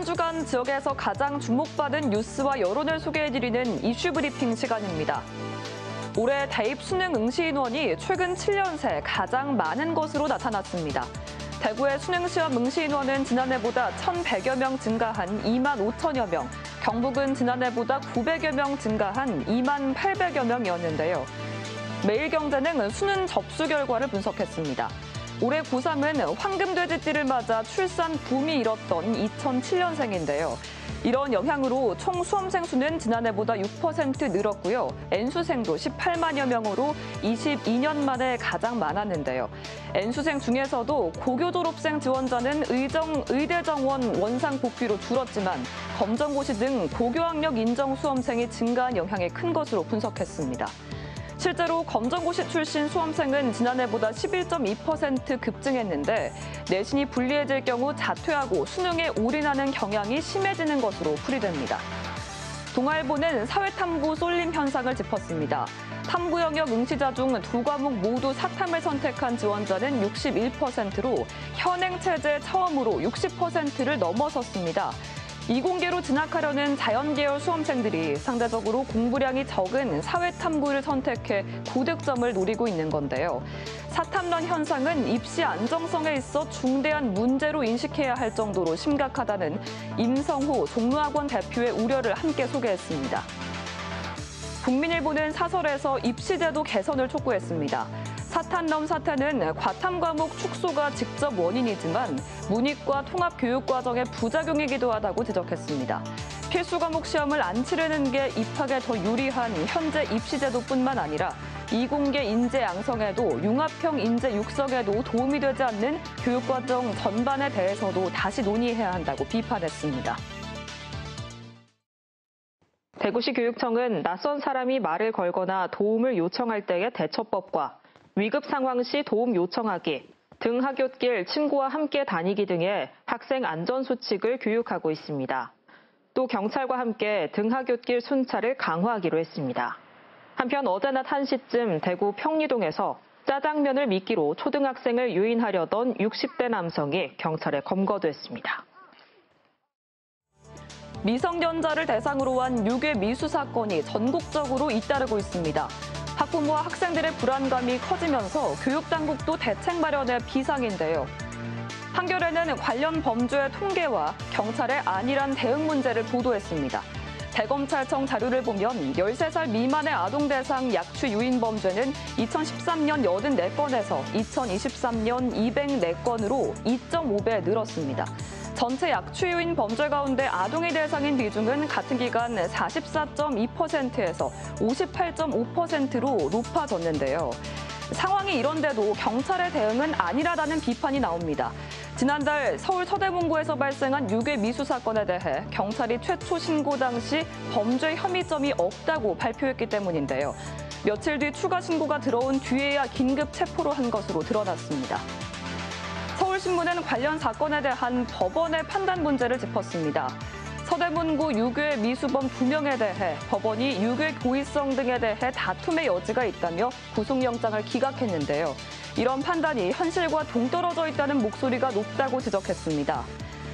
한 주간 지역에서 가장 주목받은 뉴스와 여론을 소개해드리는 이슈 브리핑 시간입니다. 올해 대입 수능 응시 인원이 최근 7년 새 가장 많은 것으로 나타났습니다. 대구의 수능시험 응시 인원은 지난해보다 1,100여 명 증가한 2만 5천여 명, 경북은 지난해보다 900여 명 증가한 2만 800여 명이었는데요. 매일경제는 수능 접수 결과를 분석했습니다. 올해 고3은 황금돼지띠를 맞아 출산 붐이 일었던 2007년생인데요. 이런 영향으로 총 수험생 수는 지난해보다 6% 늘었고요. N수생도 18만여 명으로 22년 만에 가장 많았는데요. N수생 중에서도 고교 졸업생 지원자는 의대 정원 원상 복귀로 줄었지만 검정고시 등 고교학력 인정 수험생이 증가한 영향이 큰 것으로 분석했습니다. 실제로 검정고시 출신 수험생은 지난해보다 11.2% 급증했는데 내신이 불리해질 경우 자퇴하고 수능에 올인하는 경향이 심해지는 것으로 풀이됩니다. 동아일보는 사회탐구 쏠림 현상을 짚었습니다. 탐구 영역 응시자 중 두 과목 모두 사탐을 선택한 지원자는 61%로 현행 체제 처음으로 60%를 넘어섰습니다. 이공계로 진학하려는 자연계열 수험생들이 상대적으로 공부량이 적은 사회탐구를 선택해 고득점을 노리고 있는 건데요. 사탐런 현상은 입시 안정성에 있어 중대한 문제로 인식해야 할 정도로 심각하다는 임성호 종로학원 대표의 우려를 함께 소개했습니다. 국민일보는 사설에서 입시제도 개선을 촉구했습니다. 사탐럼 사태는 과탐 과목 축소가 직접 원인이지만 문이과 통합교육과정의 부작용이기도 하다고 지적했습니다. 필수 과목 시험을 안 치르는 게 입학에 더 유리한 현재 입시제도뿐만 아니라 이공계 인재 양성에도 융합형 인재 육성에도 도움이 되지 않는 교육과정 전반에 대해서도 다시 논의해야 한다고 비판했습니다. 대구시 교육청은 낯선 사람이 말을 걸거나 도움을 요청할 때의 대처법과 위급 상황 시 도움 요청하기, 등하굣길 친구와 함께 다니기 등의 학생 안전수칙을 교육하고 있습니다. 또 경찰과 함께 등하굣길 순찰을 강화하기로 했습니다. 한편 어제 낮 1시쯤 대구 평리동에서 짜장면을 미끼로 초등학생을 유인하려던 60대 남성이 경찰에 검거됐습니다. 미성년자를 대상으로 한 유괴 미수 사건이 전국적으로 잇따르고 있습니다. 학부모와 학생들의 불안감이 커지면서 교육당국도 대책 마련에 비상인데요. 한겨레는 관련 범죄의 통계와 경찰의 안일한 대응 문제를 보도했습니다. 대검찰청 자료를 보면 13살 미만의 아동 대상 약취 유인 범죄는 2013년 84건에서 2023년 204건으로 2.5배 늘었습니다. 전체 약취 유인 범죄 가운데 아동이 대상인 비중은 같은 기간 44.2%에서 58.5%로 높아졌는데요. 상황이 이런데도 경찰의 대응은 안일하다는 비판이 나옵니다. 지난달 서울 서대문구에서 발생한 유괴 미수 사건에 대해 경찰이 최초 신고 당시 범죄 혐의점이 없다고 발표했기 때문인데요. 며칠 뒤 추가 신고가 들어온 뒤에야 긴급 체포로 한 것으로 드러났습니다. 서울신문은 관련 사건에 대한 법원의 판단 문제를 짚었습니다. 서대문구 유괴 미수범 2명에 대해 법원이 유괴 고의성 등에 대해 다툼의 여지가 있다며 구속영장을 기각했는데요. 이런 판단이 현실과 동떨어져 있다는 목소리가 높다고 지적했습니다.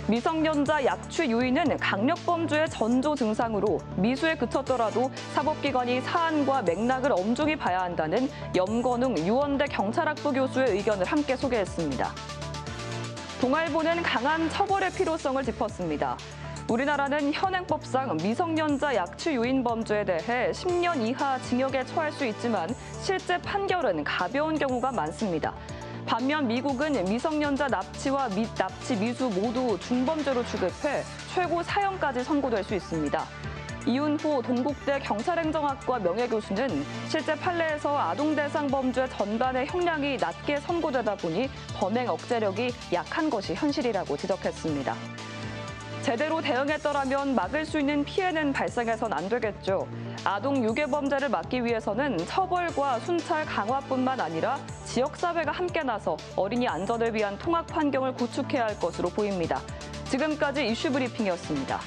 미성년자 약취 유인은 강력범죄의 전조 증상으로 미수에 그쳤더라도 사법기관이 사안과 맥락을 엄중히 봐야 한다는 염건웅 유원대 경찰학부 교수의 의견을 함께 소개했습니다. 동아일보는 강한 처벌의 필요성을 짚었습니다. 우리나라는 현행법상 미성년자 약취 유인 범죄에 대해 10년 이하 징역에 처할 수 있지만 실제 판결은 가벼운 경우가 많습니다. 반면 미국은 미성년자 납치와 납치 미수 모두 중범죄로 취급해 최고 사형까지 선고될 수 있습니다. 이윤호 동국대 경찰행정학과 명예교수는 실제 판례에서 아동 대상 범죄 전반의 형량이 낮게 선고되다 보니 범행 억제력이 약한 것이 현실이라고 지적했습니다. 제대로 대응했더라면 막을 수 있는 피해는 발생해선 안 되겠죠. 아동 유괴 범죄를 막기 위해서는 처벌과 순찰 강화뿐만 아니라 지역사회가 함께 나서 어린이 안전을 위한 통합 환경을 구축해야 할 것으로 보입니다. 지금까지 이슈 브리핑이었습니다.